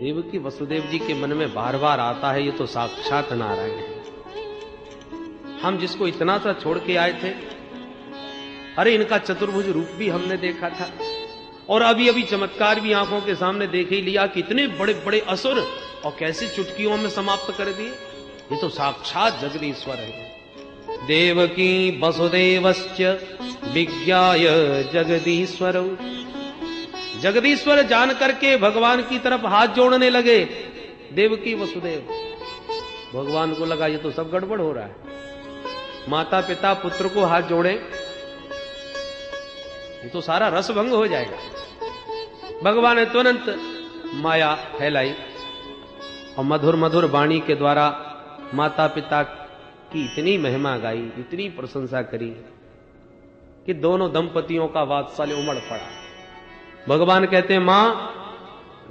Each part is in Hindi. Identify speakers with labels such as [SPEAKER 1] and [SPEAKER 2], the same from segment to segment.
[SPEAKER 1] देवकी वसुदेव जी के मन में बार बार आता है, ये तो साक्षात नारायण है। हम जिसको इतना सा छोड़ के आए थे, अरे इनका चतुर्भुज रूप भी हमने देखा था, और अभी अभी चमत्कार भी आंखों के सामने देख ही लिया, कितने बड़े बड़े असुर और कैसे चुटकियों में समाप्त कर दिए। ये तो साक्षात जगदीश्वर है। देवकी वसुदेवश्च विज्ञाय जगदीश्वर, जगदीश्वर जान करके भगवान की तरफ हाथ जोड़ने लगे। देवकी वसुदेव, भगवान को लगा ये तो सब गड़बड़ हो रहा है, माता पिता पुत्र को हाथ जोड़े, ये तो सारा रस भंग हो जाएगा। भगवान ने तुरंत माया फैलाई और मधुर मधुर वाणी के द्वारा माता पिता की इतनी महिमा गाई, इतनी प्रशंसा करी कि दोनों दंपतियों का वात्सल्य उमड़ पड़ा। भगवान कहते हैं, मां,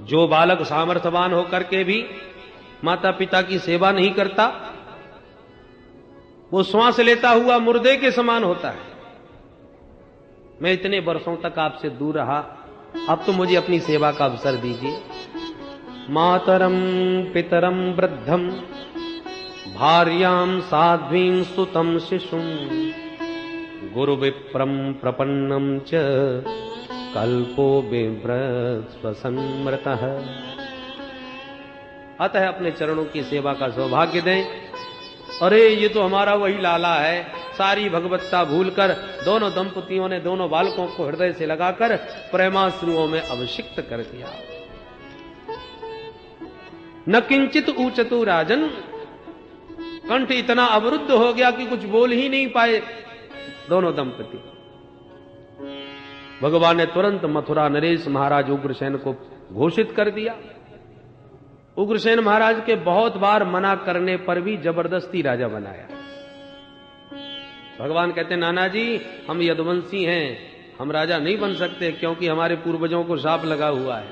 [SPEAKER 1] जो बालक सामर्थ्यवान होकर के भी माता पिता की सेवा नहीं करता, वो श्वास लेता हुआ मुर्दे के समान होता है। मैं इतने वर्षों तक आपसे दूर रहा, अब तो मुझे अपनी सेवा का अवसर दीजिए। मातरम पितरम वृद्धम भार्याम साध्वीं सुतम शिशुम गुरु विप्रम प्रपन्नम च कल्पो बिभ्रस्वसंमृतः। अतः अपने चरणों की सेवा का सौभाग्य दें। अरे ये तो हमारा वही लाला है। सारी भगवत्ता भूलकर दोनों दंपतियों ने दोनों बालकों को हृदय से लगाकर प्रेमाश्रुओं में अभिषिक्त कर दिया। न किंचित ऊचतु राजन, कंठ इतना अवरुद्ध हो गया कि कुछ बोल ही नहीं पाए दोनों दंपति। भगवान ने तुरंत मथुरा नरेश महाराज उग्रसेन को घोषित कर दिया। उग्रसेन महाराज के बहुत बार मना करने पर भी जबरदस्ती राजा बनाया। भगवान कहते, नाना जी, हम यदुवंशी हैं, हम राजा नहीं बन सकते, क्योंकि हमारे पूर्वजों को शाप लगा हुआ है।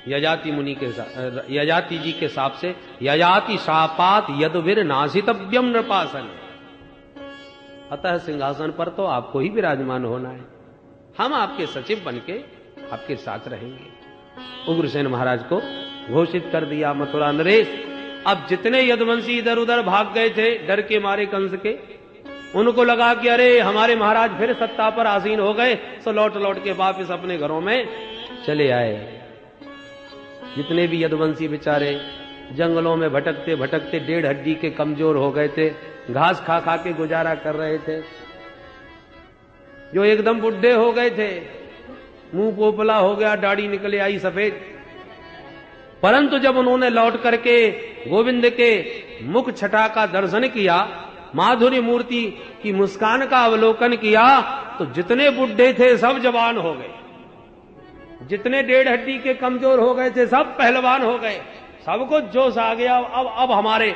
[SPEAKER 1] यजाति मुनि के यजाति जी के शाप से, यजाति शापात यदुवीर नासितव्यम नृपासन, अतः सिंहासन पर तो आपको ही विराजमान होना है, हम आपके सचिव बनके आपके साथ रहेंगे। उग्रसेन महाराज को घोषित कर दिया मथुरा नरेश। अब जितने यदुवंशी इधर उधर भाग गए थे डर के मारे कंस के, उनको लगा कि अरे हमारे महाराज फिर सत्ता पर आसीन हो गए, तो लौट लौट के वापिस अपने घरों में चले आए। जितने भी यदुवंशी बेचारे जंगलों में भटकते भटकते डेढ़ हड्डी के कमजोर हो गए थे, घास खा खा के गुजारा कर रहे थे, जो एकदम बुढ़े हो गए थे, मुंह पोपला हो गया, दाढ़ी निकले आई सफेद, परंतु जब उन्होंने लौट करके गोविंद के मुख छटा का दर्शन किया, माधुरी मूर्ति की मुस्कान का अवलोकन किया, तो जितने बुढ़े थे सब जवान हो गए, जितने डेढ़ हड्डी के कमजोर हो गए थे सब पहलवान हो गए, सबको जोश आ गया। अब हमारे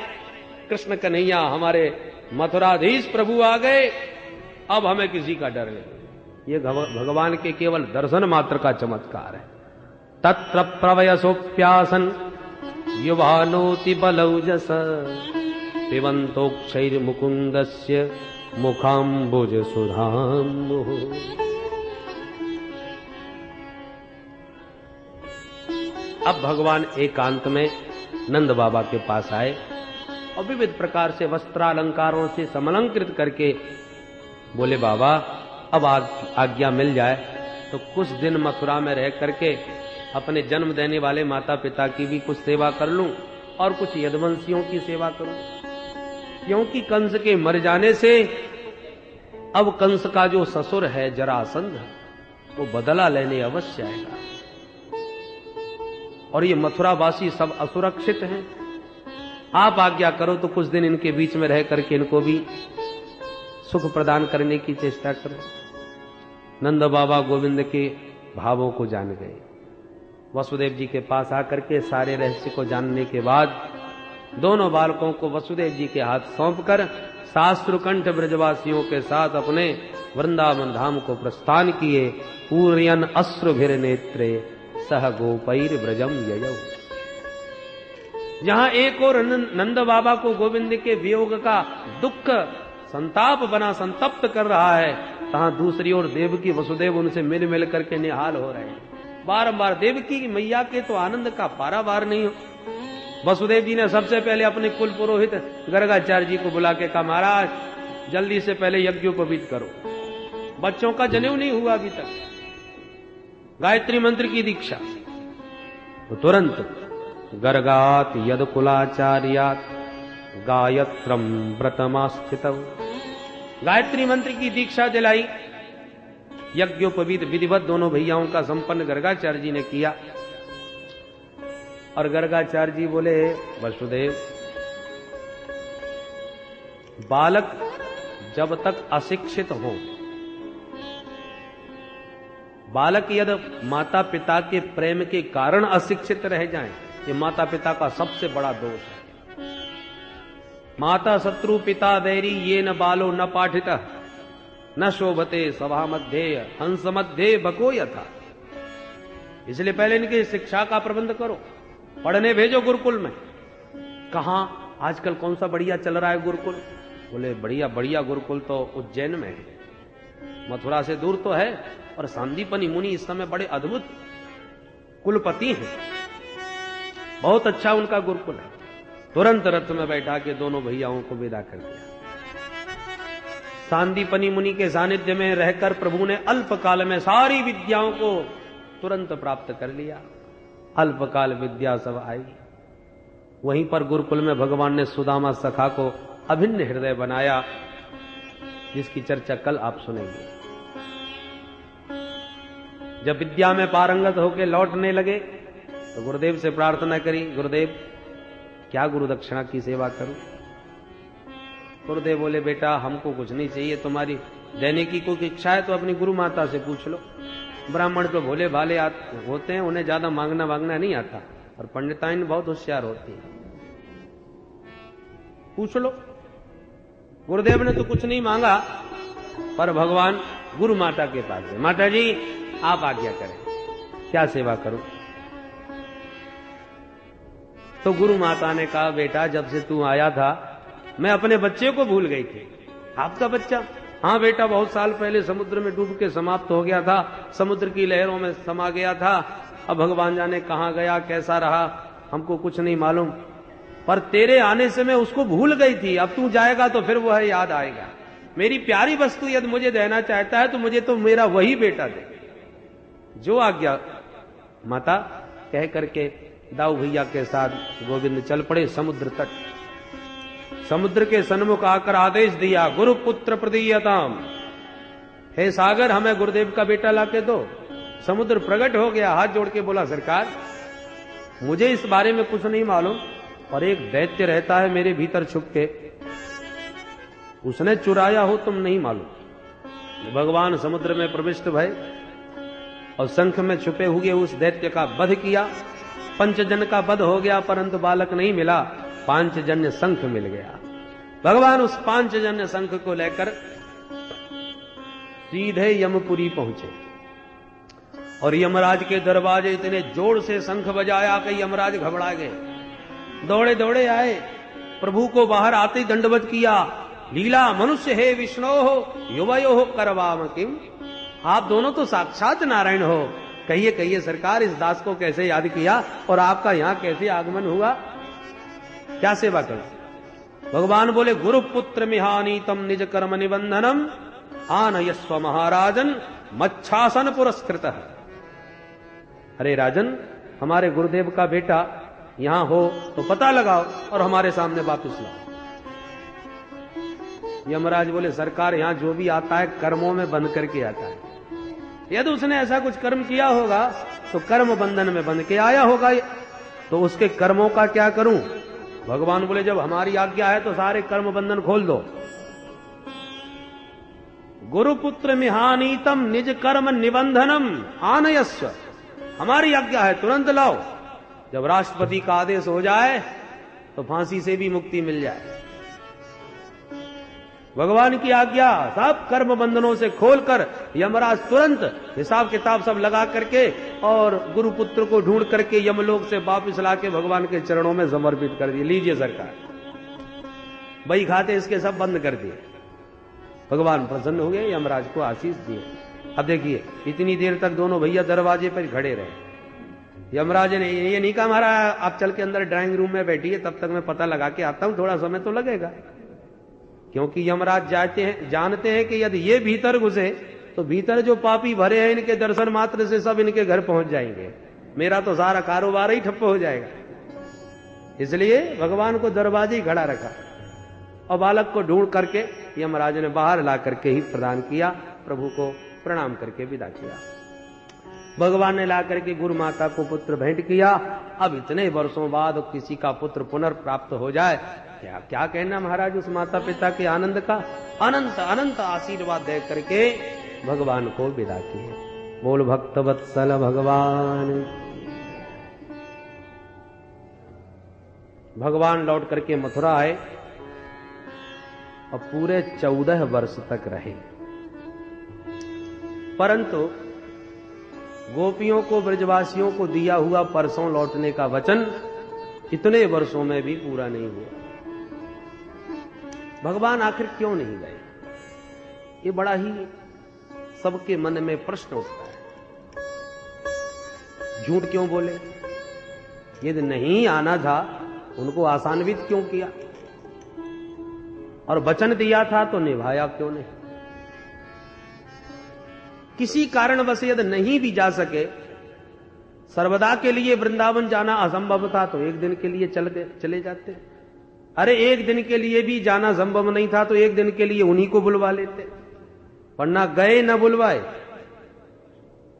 [SPEAKER 1] कृष्ण कन्हैया, हमारे मथुराधीश प्रभु आ गए, अब हमें किसी का डर नहीं। ये भगवान के केवल दर्शन मात्र का चमत्कार है। तत्र प्रवयसोप्यासन युवानोति बलौजस पिबन्तोक्षैर मुकुंदस्य मुखाम्बुज सुधाम्बुः। अब भगवान एकांत में नंद बाबा के पास आए और विविध प्रकार से वस्त्रालंकारों से समलंकृत करके बोले, बाबा अब आज्ञा मिल जाए तो कुछ दिन मथुरा में रह करके अपने जन्म देने वाले माता पिता की भी कुछ सेवा कर लूं और कुछ यदुवंशियों की सेवा करूं, क्योंकि कंस के मर जाने से अब कंस का जो ससुर है जरासंध, वो बदला लेने अवश्य आएगा, और ये मथुरावासी सब असुरक्षित हैं। आप आज्ञा करो तो कुछ दिन इनके बीच में रह करके इनको भी सुख प्रदान करने की चेष्टा करो। नंद बाबा गोविंद के भावों को जान गए। वसुदेव जी के पास आकर के सारे रहस्य को जानने के बाद दोनों बालकों को वसुदेव जी के हाथ सौंपकर शास्त्रकंठ ब्रजवासियों के साथ अपने वृंदावन धाम को प्रस्थान किए। पूर्यन अश्रुभिर नेत्रे सह गोपैर ब्रजम ययौ। जहां एक और नंद बाबा को गोविंद के वियोग का दुख संताप बना संतप्त कर रहा है, तहां दूसरी ओर देवकी वसुदेव उनसे मिल मिल करके निहाल हो रहे हैं। बारंबार देवकी मैया के तो आनंद का पारावार नहीं हो। वसुदेव जी ने सबसे पहले अपने कुल पुरोहित गर्गाचार्य जी को बुला के कहा, महाराज जल्दी से पहले यज्ञोपवीत करो, बच्चों का जनेऊ नहीं हुआ अभी तक, गायत्री मंत्र की दीक्षा। तो तुरंत गर्गात यद कुलाचार्यात गायत्रम व्रतमास्थित, गायत्री मंत्र की दीक्षा दिलाई, यज्ञोपवीत विधिवत दोनों भैयाओं का संपन्न गर्गाचार्य जी ने किया। और गर्गाचार्य जी बोले, वसुदेव बालक जब तक अशिक्षित हो, बालक यदि माता पिता के प्रेम के कारण अशिक्षित रह जाएं, ये माता पिता का सबसे बड़ा दोष है। माता शत्रु पिता दैरी ये न बालो न पाठित न शोभते सभा मध्य हंस मध्य बको यथा। इसलिए पहले इनकी शिक्षा का प्रबंध करो, पढ़ने भेजो गुरुकुल में। कहां आजकल कौन सा बढ़िया चल रहा है गुरुकुल? बोले बढ़िया बढ़िया गुरुकुल तो उज्जैन में है, मथुरा से दूर तो है, और सांदीपनि मुनि इस समय बड़े अद्भुत कुलपति हैं, बहुत अच्छा उनका गुरुकुल है। तुरंत रथ में बैठा के दोनों भैयाओं को विदा कर दिया। सांदीपनि मुनि के सानिध्य में रहकर प्रभु ने अल्पकाल में सारी विद्याओं को तुरंत प्राप्त कर लिया। अल्पकाल विद्या सब आई। वहीं पर गुरुकुल में भगवान ने सुदामा सखा को अभिन्न हृदय बनाया, जिसकी चर्चा कल आप सुनेंगे। जब विद्या में पारंगत होकर लौटने लगे तो गुरुदेव से प्रार्थना करी, गुरुदेव क्या गुरु दक्षिणा की सेवा करूं? गुरुदेव बोले, बेटा हमको कुछ नहीं चाहिए, तुम्हारी देने की कोई इच्छा है तो अपनी गुरु माता से पूछ लो। ब्राह्मण तो भोले भाले होते हैं, उन्हें ज्यादा मांगना नहीं आता, और पंडिताइन बहुत होशियार होती है, पूछ लो। गुरुदेव ने तो कुछ नहीं मांगा, पर भगवान गुरु माता के पास है, माता जी आप आज्ञा करें, क्या सेवा करूं? तो गुरु माता ने कहा, बेटा जब से तू आया था मैं अपने बच्चे को भूल गई थी। आपका बच्चा? हाँ बेटा, बहुत साल पहले समुद्र में डूब के समाप्त हो गया था, समुद्र की लहरों में समा गया था। अब भगवान जाने कहां गया, कैसा रहा, हमको कुछ नहीं मालूम, पर तेरे आने से मैं उसको भूल गई थी। अब तू जाएगा तो फिर वह याद आएगा। मेरी प्यारी वस्तु यदि मुझे देना चाहता है तो मुझे तो मेरा वही बेटा दे। जो आज्ञा माता, कह करके दाऊ भैया के साथ गोविंद चल पड़े समुद्र तट। समुद्र के सन्मुख आकर आदेश दिया, गुरुपुत्र प्रदीयताम, हे सागर हमें गुरुदेव का बेटा लाके दो। समुद्र प्रकट हो गया, हाथ जोड़ के बोला, सरकार मुझे इस बारे में कुछ नहीं मालूम, और एक दैत्य रहता है मेरे भीतर छुप के, उसने चुराया हो तुम नहीं मालूम। भगवान समुद्र में प्रविष्ट भय और शंख में छुपे हुए उस दैत्य का वध किया। पंचजन का वध हो गया, परंतु बालक नहीं मिला, पांचजन्य शंख मिल गया। भगवान उस पांचजन्य शंख को लेकर सीधे यमपुरी पहुंचे, और यमराज के दरवाजे इतने जोर से शंख बजाया कि यमराज घबरा गए, दौड़े दौड़े आए, प्रभु को बाहर आते दंडवत किया। लीला मनुष्य हे विष्णु हो युवयो हो करवाम किम, आप दोनों तो साक्षात नारायण हो, कहिए कहिए सरकार इस दास को कैसे याद किया और आपका यहां कैसे आगमन हुआ, क्या सेवा करो? भगवान बोले, गुरुपुत्र मिहानीतम निज कर्म निबंधनम आनयस्व महाराजन मच्छासन पुरस्कृत। अरे राजन, हमारे गुरुदेव का बेटा यहां हो तो पता लगाओ और हमारे सामने वापस लाओ। यमराज बोले, सरकार यहां जो भी आता है कर्मों में बंध करके आता है, यदि उसने ऐसा कुछ कर्म किया होगा तो कर्म बंधन में बंध के आया होगा, तो उसके कर्मों का क्या करूं? भगवान बोले, जब हमारी आज्ञा है तो सारे कर्म बंधन खोल दो। गुरुपुत्र मिहानीतम निज कर्म निबंधनम आनयस्व, हमारी आज्ञा है तुरंत लाओ। जब राष्ट्रपति का आदेश हो जाए तो फांसी से भी मुक्ति मिल जाए। भगवान की आज्ञा, सब कर्म बंधनों से खोलकर यमराज तुरंत हिसाब किताब सब लगा करके और गुरुपुत्र को ढूंढ करके यमलोक से वापस लाके भगवान के चरणों में समर्पित कर दिए। लीजिए सरकार, बही खाते इसके सब बंद कर दिए। भगवान प्रसन्न हो गए, यमराज को आशीष दिए। अब देखिए इतनी देर तक दोनों भैया दरवाजे पर खड़े रहे। यमराज ने ये नहीं कहा महाराज आप चल के अंदर ड्राइंग रूम में बैठिए, तब तक मैं पता लगा के आता हूं, थोड़ा समय तो लगेगा। क्योंकि यमराज जानते हैं कि यदि ये भीतर घुसे तो भीतर जो पापी भरे हैं इनके दर्शन मात्र से सब इनके घर पहुंच जाएंगे, मेरा तो सारा कारोबार ही ठप्प हो जाएगा। इसलिए भगवान को दरवाजे ही खड़ा रखा और बालक को ढूंढ करके यमराज ने बाहर ला करके ही प्रदान किया, प्रभु को प्रणाम करके विदा किया। भगवान ने ला करके गुरु माता को पुत्र भेंट किया। अब इतने वर्षों बाद किसी का पुत्र पुनर्प्राप्त हो जाए, क्या कहना महाराज उस माता पिता के आनंद का। अनंत अनंत आशीर्वाद दे करके भगवान को विदा किए। बोल भक्त वत्सल भगवान। भगवान लौट करके मथुरा आए और पूरे 14 वर्ष तक रहे, परंतु गोपियों को ब्रजवासियों को दिया हुआ परसों लौटने का वचन इतने वर्षों में भी पूरा नहीं हुआ। भगवान आखिर क्यों नहीं गए, ये बड़ा ही सबके मन में प्रश्न उठता है। झूठ क्यों बोले, यदि नहीं आना था उनको आसान्वित क्यों किया, और वचन दिया था तो निभाया क्यों नहीं। किसी कारणवश यदि नहीं भी जा सके, सर्वदा के लिए वृंदावन जाना असंभव था तो एक दिन के लिए चले जाते। अरे एक दिन के लिए भी जाना संभव नहीं था तो एक दिन के लिए उन्हीं को बुलवा लेते, वरना गए न बुलवाए।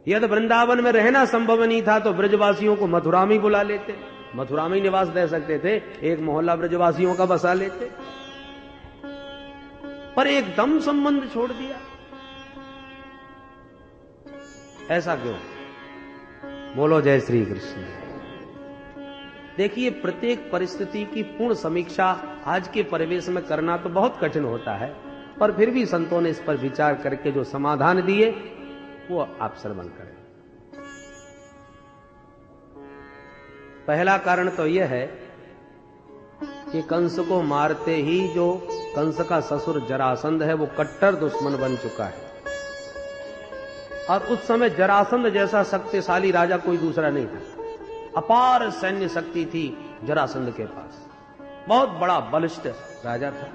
[SPEAKER 1] यदि वृंदावन में रहना संभव नहीं था तो ब्रजवासियों को मथुरा में बुला लेते, मथुरा में निवास दे सकते थे, एक मोहल्ला ब्रजवासियों का बसा लेते, पर एकदम संबंध छोड़ दिया। ऐसा क्यों? बोलो जय श्री कृष्ण। देखिए प्रत्येक परिस्थिति की पूर्ण समीक्षा आज के परिवेश में करना तो बहुत कठिन होता है, पर फिर भी संतों ने इस पर विचार करके जो समाधान दिए वो आप श्रवण करें। पहला कारण तो यह है कि कंस को मारते ही जो कंस का ससुर जरासंध है वो कट्टर दुश्मन बन चुका है, और उस समय जरासंध जैसा शक्तिशाली राजा कोई दूसरा नहीं था। अपार सैन्य शक्ति थी जरासंध के पास, बहुत बड़ा बलिष्ठ राजा था।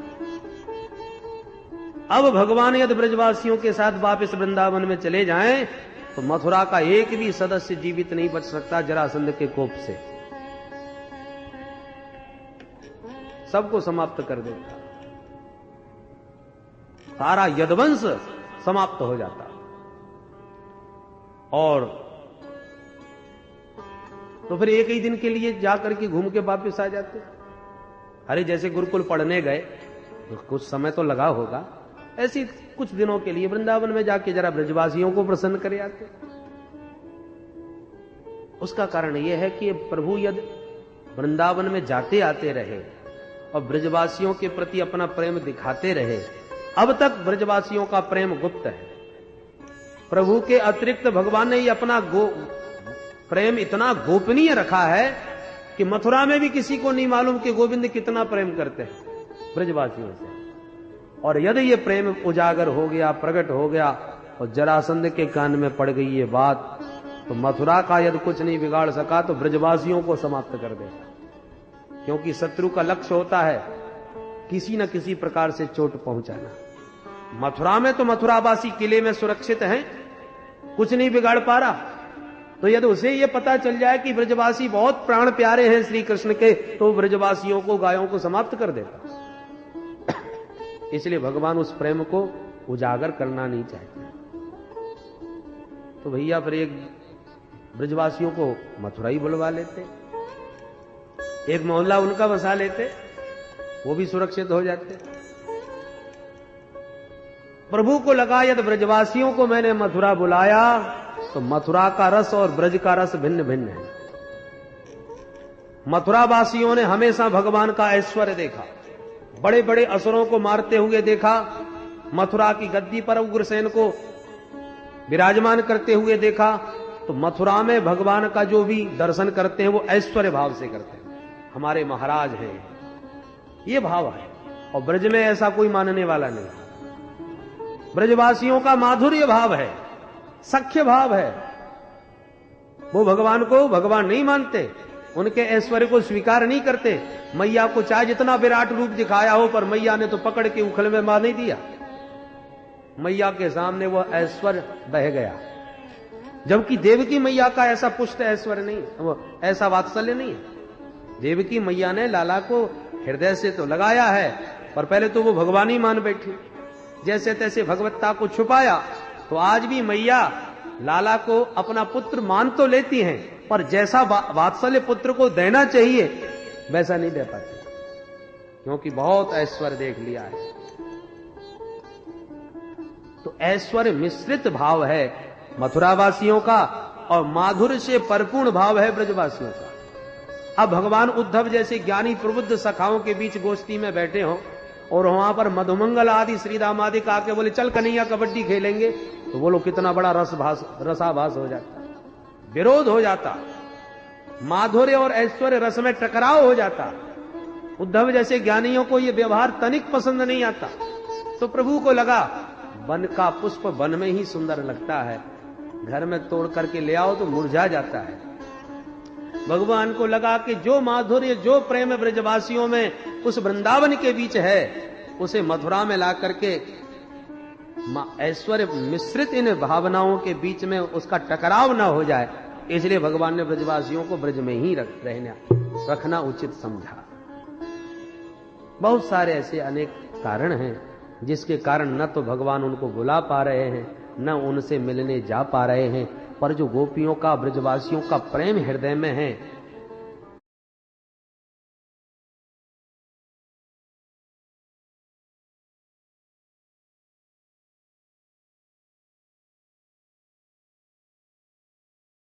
[SPEAKER 1] अब भगवान यदि ब्रजवासियों के साथ वापस वृंदावन में चले जाएं तो मथुरा का एक भी सदस्य जीवित नहीं बच सकता जरासंध के कोप से, सबको समाप्त कर देता, सारा यदुवंश समाप्त हो जाता। और तो फिर एक ही दिन के लिए जाकर के घूम के वापस आ जाते। अरे जैसे गुरुकुल पढ़ने गए तो कुछ समय तो लगा होगा, ऐसी कुछ दिनों के लिए वृंदावन में जाके जरा ब्रजवासियों को प्रसन्न करे आते। उसका कारण यह है कि प्रभु यदि वृंदावन में जाते आते रहे और ब्रजवासियों के प्रति अपना प्रेम दिखाते रहे, अब तक ब्रजवासियों का प्रेम गुप्त है। प्रभु के अतिरिक्त भगवान ने अपना प्रेम इतना गोपनीय रखा है कि मथुरा में भी किसी को नहीं मालूम कि गोविंद कितना प्रेम करते हैं ब्रजवासियों से। और यदि ये प्रेम उजागर हो गया, प्रकट हो गया और जरासंध के कान में पड़ गई ये बात, तो मथुरा का यदि कुछ नहीं बिगाड़ सका तो ब्रजवासियों को समाप्त कर देगा। क्योंकि शत्रु का लक्ष्य होता है किसी न किसी प्रकार से चोट पहुंचाना। मथुरा में तो मथुरावासी किले में सुरक्षित हैं, कुछ नहीं बिगाड़ पा रहा, तो यदि उसे यह पता चल जाए कि ब्रजवासी बहुत प्राण प्यारे हैं श्री कृष्ण के, तो ब्रजवासियों को, गायों को समाप्त कर देता। इसलिए भगवान उस प्रेम को उजागर करना नहीं चाहते। तो भैया फिर एक ब्रजवासियों को मथुरा ही बुलवा लेते, एक मोहल्ला उनका बसा लेते, वो भी सुरक्षित हो जाते। प्रभु को लगा यदि ब्रजवासियों को मैंने मथुरा बुलाया तो मथुरा का रस और ब्रज का रस भिन्न भिन्न है। मथुरावासियों ने हमेशा भगवान का ऐश्वर्य देखा, बड़े बड़े असुरों को मारते हुए देखा, मथुरा की गद्दी पर उग्रसेन को विराजमान करते हुए देखा। तो मथुरा में भगवान का जो भी दर्शन करते हैं वो ऐश्वर्य भाव से करते हैं, हमारे महाराज हैं, ये भाव है। और ब्रज में ऐसा कोई मानने वाला नहीं। ब्रजवासियों का माधुर्य भाव है, सख्य भाव है। वो भगवान को भगवान नहीं मानते, उनके ऐश्वर्य को स्वीकार नहीं करते। मैया को चाहे जितना विराट रूप दिखाया हो, पर मैया ने तो पकड़ के उखल में मार नहीं दिया। मैया के सामने वो ऐश्वर्य बह गया। जबकि देवकी मैया का ऐसा पुष्ट ऐश्वर्य नहीं, वो ऐसा वात्सल्य नहीं है। देवकी मैया ने लाला को हृदय से तो लगाया है, पर पहले तो वो भगवान ही मान बैठी, जैसे तैसे भगवत्ता को छुपाया। तो आज भी मैया लाला को अपना पुत्र मान तो लेती हैं, पर जैसा वात्सल्य पुत्र को देना चाहिए वैसा नहीं दे पाती, क्योंकि बहुत ऐश्वर्य देख लिया है। तो ऐश्वर्य मिश्रित भाव है मथुरावासियों का, और माधुर्य से परिपूर्ण भाव है ब्रजवासियों का। अब भगवान उद्धव जैसे ज्ञानी प्रबुद्ध सखाओं के बीच गोष्ठी में बैठे हो, और वहां पर मधुमंगल आदि श्रीराम आदि का आके बोले चल कन्हैया कबड्डी खेलेंगे, तो बोलो कितना बड़ा रसाभास हो जाता, विरोध हो जाता, माधुर्य और ऐश्वर्य रस में टकराव हो जाता। उद्धव जैसे ज्ञानियों को यह व्यवहार तनिक पसंद नहीं आता। तो प्रभु को लगा वन का पुष्प वन में ही सुंदर लगता है, घर में तोड़ करके ले आओ तो मुरझा जाता है। भगवान को लगा कि जो माधुर्य जो प्रेम ब्रजवासियों में उस वृंदावन के बीच है, उसे मथुरा में ला करके ऐश्वर्य मिश्रित इन भावनाओं के बीच में उसका टकराव ना हो जाए, इसलिए भगवान ने ब्रजवासियों को ब्रज में ही रखना उचित समझा। बहुत सारे ऐसे अनेक कारण हैं जिसके कारण न तो भगवान उनको बुला पा रहे हैं, न उनसे मिलने जा पा रहे हैं, पर जो गोपियों का ब्रजवासियों का प्रेम हृदय में है